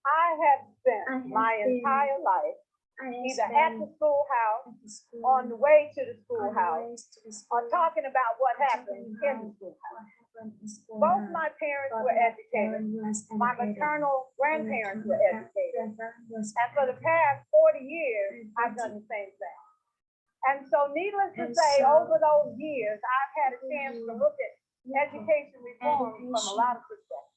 I have spent my entire life either at the schoolhouse, on the way to the schoolhouse, or talking about what happened in the schoolhouse. Both my parents were educated. My maternal grandparents were educated. And for the past 40 years, I've done the same thing. And so needless to say, over those years, I've had a chance to look at education reform from a lot of perspectives.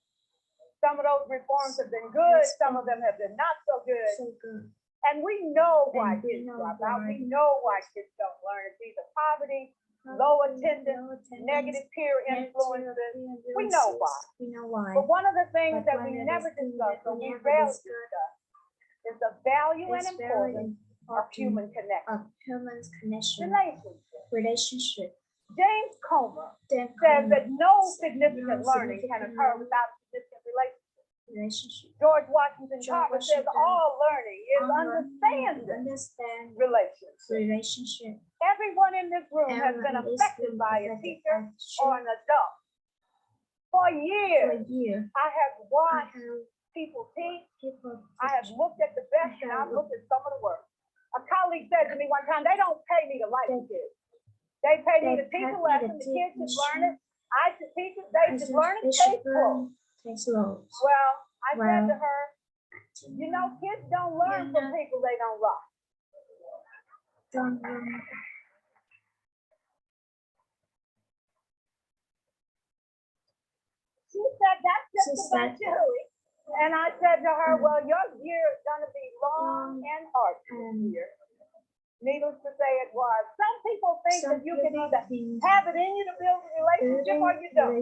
Some of those reforms have been good, some of them have been not so good. And we know why kids drop out. We know why kids don't learn. It's either poverty, low attendance, negative peer influences. We know why. But one of the things that we never discuss, or we rarely discuss, is the value and importance of human connection. Relationship. James Comer says that no significant learning can occur without a significant relationship. George Washington Carver says all learning is understanding relationship. Everyone in this room has been affected by a teacher or an adult. For years, I have watched people teach. I have looked at the best and I've looked at some of the worst. A colleague said to me one time, they don't pay me to like the kids. They pay me to teach a lesson. The kids should learn it. I should teach it. They should learn it. Well, I said to her, you know, kids don't learn from people they don't like. She said, that's just about Julie. And I said to her, well, your year is going to be long and arduous year. Needless to say, it was. Some people think that you can either have it in you to build a relationship or you don't.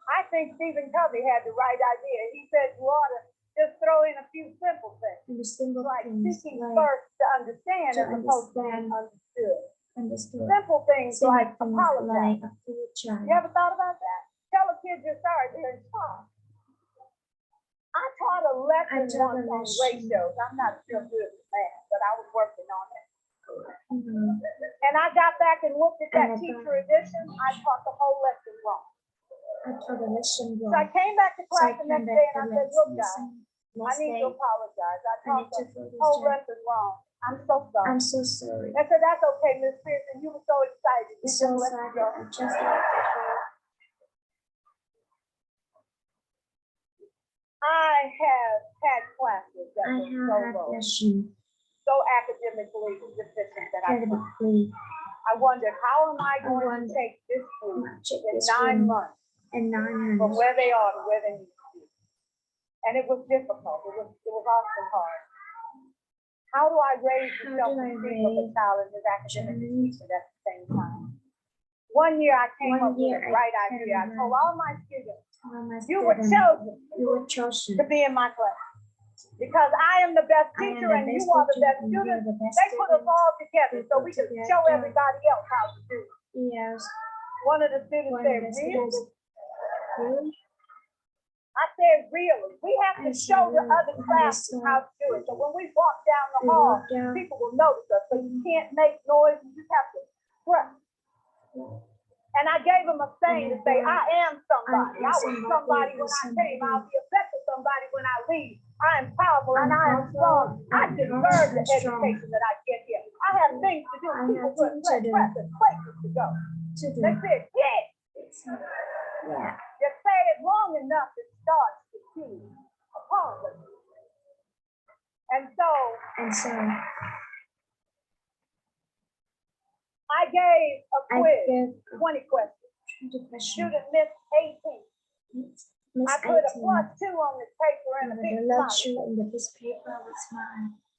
I think Stephen Covey had the right idea. He said you ought to just throw in a few simple things. Like seeking first to understand as opposed to being understood. Simple things like apologize. You ever thought about that? Tell a kid you're sorry, they're in shock. I taught a lesson once on ratios. I'm not still good with math, but I was working on it. And I got back and looked at that teacher edition. I taught the whole lesson wrong. So I came back to class the next day and I said, look guys, I need to apologize. I taught the whole lesson wrong. I'm so sorry. They said, that's okay, Miss Pearson. You were so excited. You just let me go. I have had classes that were so academically deficient that I wondered, how am I going to take this group in 9 months? From where they are to where they need to be. And it was difficult. It was often hard. How do I raise the self-esteem of a child and his academic achievement at the same time? One year I came up with a bright idea. I told all my students, you were chosen to be in my class. Because I am the best teacher and you are the best student. They put us all together so we could show everybody else how to do it. Yes. One of the students said, really? I said, really? We have to show the other classes how to do it. So when we walk down the hall, people will notice us. So you can't make noise, you just have to press. And I gave them a saying to say, I am somebody. I was somebody when I came. I'll be a better somebody when I leave. I am powerful and I am strong. I deserve the education that I get here. I have things to do. People put places to go. They said, yeah. You say it long enough, it starts to feed upon them. And so I gave a quiz, 20 questions. Student missed 18. I put a +2 on this paper and a big smile.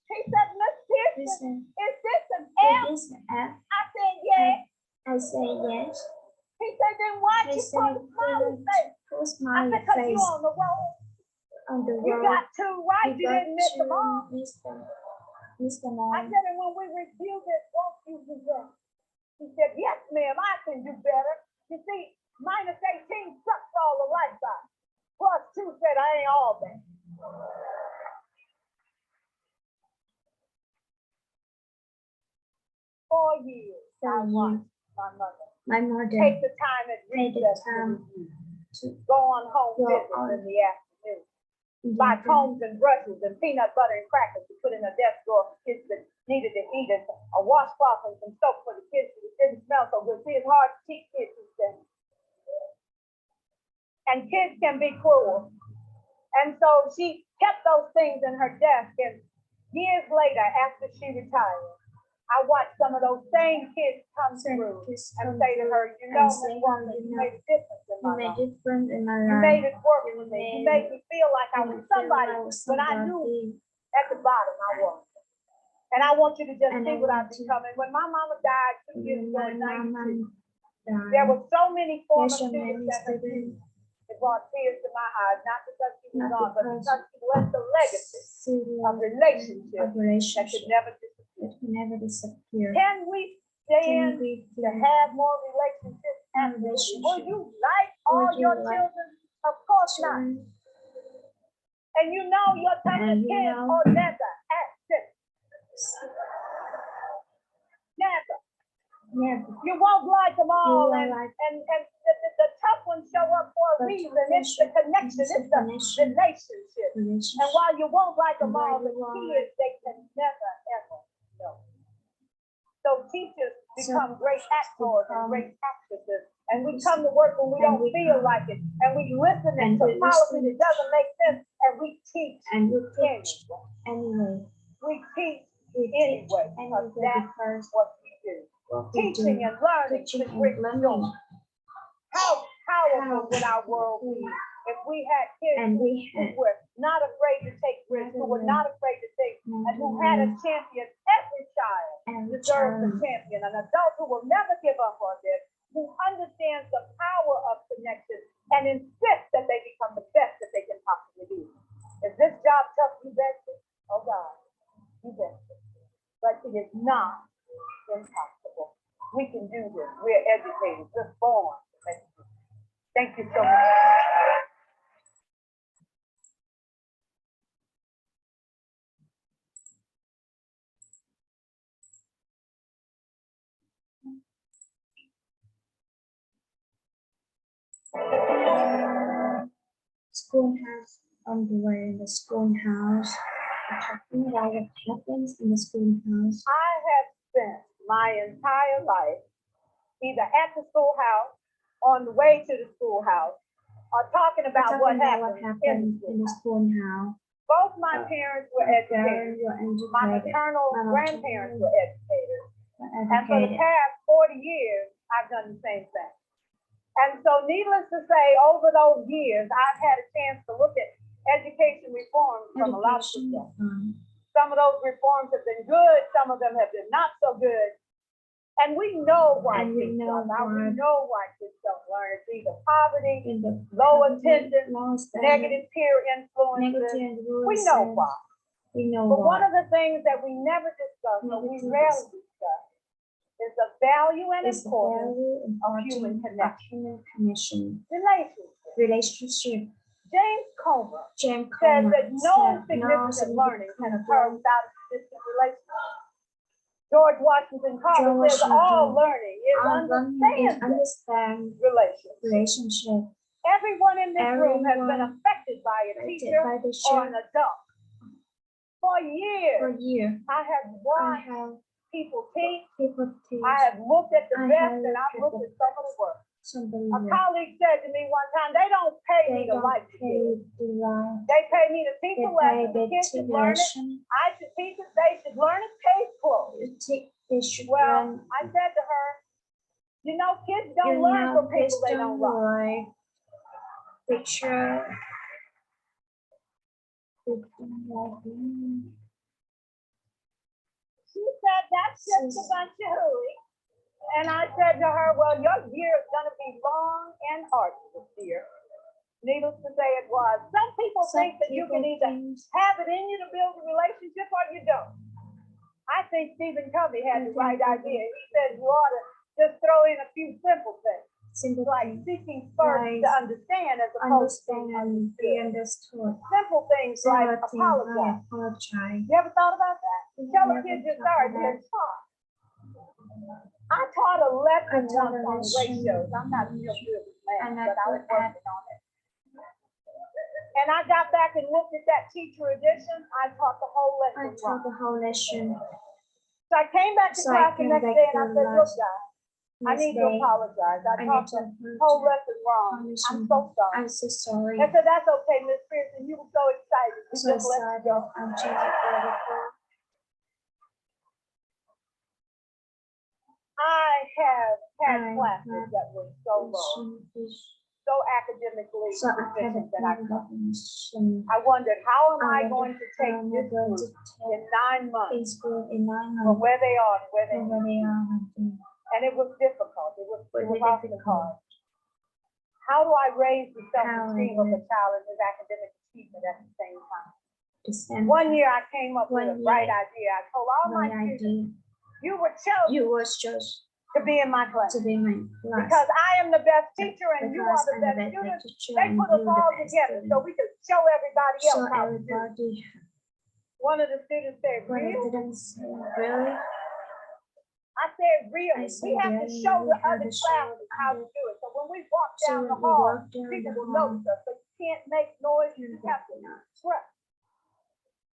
He said, Miss Pearson, is this an F? I said, yes. I say yes. He said, then why did you put a smiley face? I said, because you on the road. You got 2 right, you didn't miss them all. I said, and when we review this, won't you do that? He said, yes, ma'am, I can do better. You see, -18 sucks all the lights out. +2 said, I ain't all that. For years, I watched my mother take the time at recess to go on home visits in the afternoon. buy combs and brushes and peanut butter and crackers to put in a desk drawer for kids that needed to eat it, a washcloth and some soap for the kids that didn't smell so good. See, it's hard to teach kids these things. And kids can be cruel. And so she kept those things in her desk, and years later, after she retired, I watched some of those same kids come through and say to her, you know, Miss Walker, you made a difference in my life. You made it work for me. You made me feel like I was somebody when I knew at the bottom I was. And I want you to just see what I've becoming. When my mama died 2 years ago in 92, there were so many former students at her funeral. It brought tears to my eyes, not because she was gone, but because she left a legacy of relationship that could never disappear. Can we stand to have more relationships? Absolutely. Will you like all your children? Of course not. And you know your type of kids are never accept. Never. You won't like them all, and the tough ones show up for a reason. It's the connection, it's the relationship. And while you won't like them all, the kids, they can never, ever know. So teachers become great actors and great actresses. And we come to work when we don't feel like it. And we listen to policy that doesn't make sense. And we teach anyway. We teach anyway. Because that's what we do. Teaching and learning to bring joy. How powerful would our world be if we had kids who were not afraid to take risks, who were not afraid to take, and who had a champion? Every child deserves a champion, an adult who will never give up on this, who understands the power of connection and insists that they become the best that they can possibly be. Is this job tough? You bet it. Oh God, you bet it. But it is not impossible. We can do this. We're educated, just born. Thank you so much. Schoolhouse underwear in the schoolhouse. We're talking about what happens in the schoolhouse. I have spent my entire life either at the schoolhouse, on the way to the schoolhouse, or talking about what happened in the schoolhouse. Both my parents were educated. My maternal grandparents were educated. And for the past 40 years, I've done the same thing. And so needless to say, over those years, I've had a chance to look at education reforms from a lot of perspectives. Some of those reforms have been good, some of them have been not so good. And we know why kids don't learn. We know why kids don't learn. It's either poverty, low attendance, negative peer influences. We know why. But one of the things that we never discuss, or we rarely discuss, is the value and importance of human connection. Relationship. James Comer said that no significant learning can occur without a consistent relationship. George Washington Carver says all learning is understand relationship. Everyone in this room has been affected by a teacher or an adult. For years, I have watched people teach. I have looked at the best and I've looked at some of the worst. A colleague said to me one time, they don't pay me to like the kids. They pay me to teach a lesson. The kids should learn it. I should teach it. They should learn it case closed. Well, I said to her, you know, kids don't learn from people they don't like. She said, that's just a bunch of hooey. And I said to her, well, your year is going to be long and arduous this year. Needless to say, it was. Some people think that you can either have it in you to build a relationship or you don't. I think Stephen Covey had the right idea. He said you ought to just throw in a few simple things. Like seeking first to understand as opposed to be understood. Simple things like apologize. You ever thought about that? Tell a kid you're sorry, they're sorry. I taught a lesson once on ratios. I'm not real good with math, but I was working on it. And I got back and looked at that teacher edition. I taught the whole I lesson taught wrong. the whole lesson. So I came back to So I class the came next back day and to I said, look, last- guys, I Next need to day, apologize. I I taught need to the whole lesson wrong. I'm so sorry. I'm so sorry. I said, that's okay, Miss Pearson. You were so excited. You So just let excited. it go. I'm changing protocol. I have had I classes have that were so low, so academically So I had proficient that I a couldn't. definition. I wondered, how am I I going to take am this going group to in 9 months in school in 9 from months where they are to where they from where they are. And it was difficult. It was Really awfully difficult. hard. How do I raise the self-esteem How of I a child and his academic achievement at the same time? To send One year I came up with a One bright year, idea. I told all my my students, idea. you were chosen You was chosen to be in my class. to be my class. Because I am the best teacher and you are Because the I'm best the student. best teacher They and put us you the all best together so student. we could show everybody So else how to do it. everybody, One of the students said, when I really? didn't say really, I said, really? I We said, have to really, show we the have other to show classes how to other- do it. So when we walk so down when the we hall, walk down people the will hall, notice us. But you can't make noise. You have to express.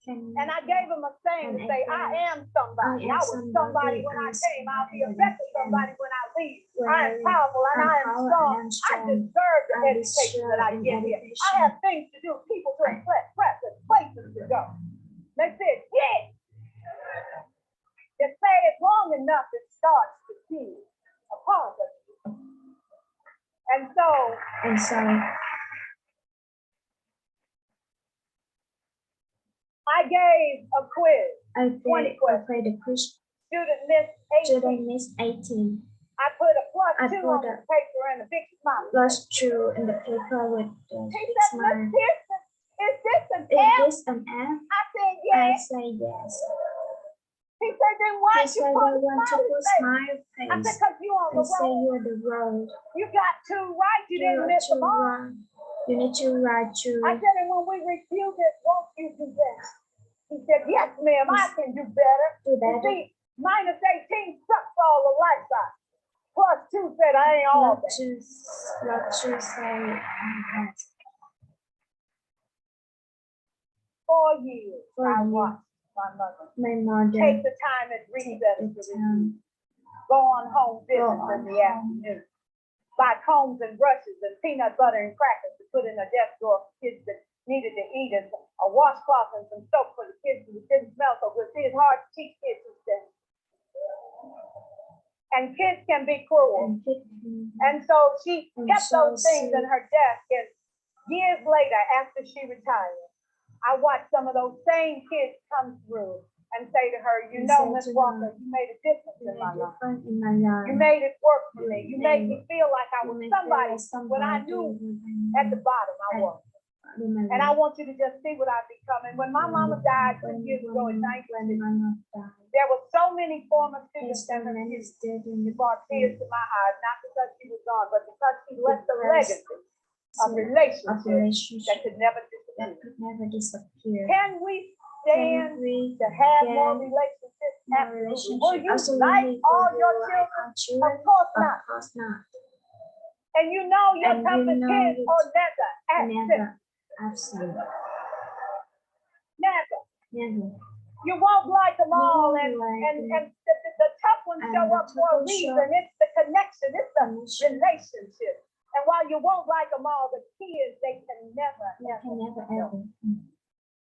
And I gave them a saying to And say, I I said, am somebody. I am was somebody when I I'm came. I'll be a somebody when I better came. somebody when I leave. When I I am leave. powerful and I'm I am powerful strong. and I'm I strong. deserve the I education that I deserve get an here. I education. have things to do, people to impress, and places to go. They said, yeah. They say it long enough, it starts to feel a part of you. And so And so I gave a quiz. I 20 played questions. the quiz. Student missed 18. Student missed 18. I put a I +2 put on the paper and a big smile. Plus 2 in the paper with the He big said, smile. Miss Pearson, is this an Is F? this an F? I said, I yes. say yes. He said, then why He you said put I a want to smiley put face? smile I said, face because you on the and say road. you're the road. You got 2 right. You didn't miss them all. You need to write to. I said, and when we refuse it, won't you do that? He said, yes, ma'am, I can do better. Do You better. see, -18 sucks all the lights out. +2 said, I ain't all Not that. to say that. 4 years, 4 I years. watched my mother My mother take the time at recess to review. Go on home visits Go in on the home. afternoon. Buy combs and brushes and peanut butter and crackers to put in a desk drawer for kids that needed to eat, and a washcloth and some soap for the kids who didn't smell so good. See, it's hard to teach kids these things. And kids can be cruel. And so she And kept so those things she- in her desk, and years later, after she retired, I watched some of those same kids come through and say to her, you And know, say Miss to Walker, her, you made a difference You in my made life. difference in my life. You made it work for You me. You made me feel like I You was made me feel somebody like when I knew at the bottom I was. And I want you to just see what I've become. And when my mama died 2 years ago in 1960, there were so many former students and her kids. It brought tears to my eyes, not because she was gone, but because she left a legacy of relationships that could never disappear. Can we stand to have more relationships? Absolutely. Will you like all your children? Of course not. And you know your And you toughest know kids it are never absent. Absolutely. Never. Never. You won't like them all, and like the tough ones And show the up tough for a ones reason. show- It's the connection, it's the relationship. And while you won't like them all, the key is they can never, Never ever. ever.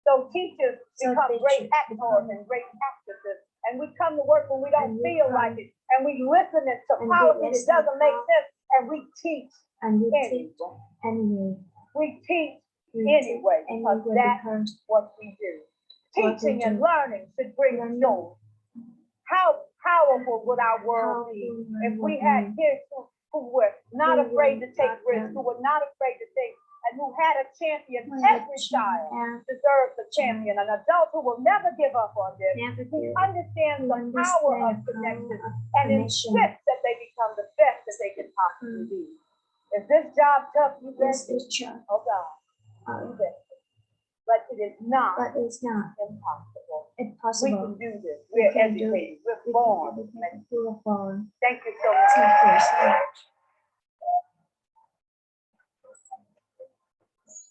So teachers So become great teachers actors become- and great actresses. And we come to work when we don't And we feel come- like it. And we listen to and we policy that listen doesn't make to- sense. And we teach And we anyway. teach anyway. We teach We anyway, teach because anyway that's because what we do. What we Teaching and do. learning should bring Learning. joy. How powerful would our world be Powerful if we would had be. kids who were not Who afraid were to take not risks, who were not afraid to think, and who had a champion? Who had a Every champion. child deserves a champion, an adult who will never give up on this, Never who give. understands the Who power of understand connection power of and connection. insists that they become the best that they can possibly be. Is this job tough, you This bet? is true. Oh God, you bet. But it is not But it's not impossible. We impossible. can do this. We We're can do educated. We're We born. can do it. Thank you so much. Thank you so much.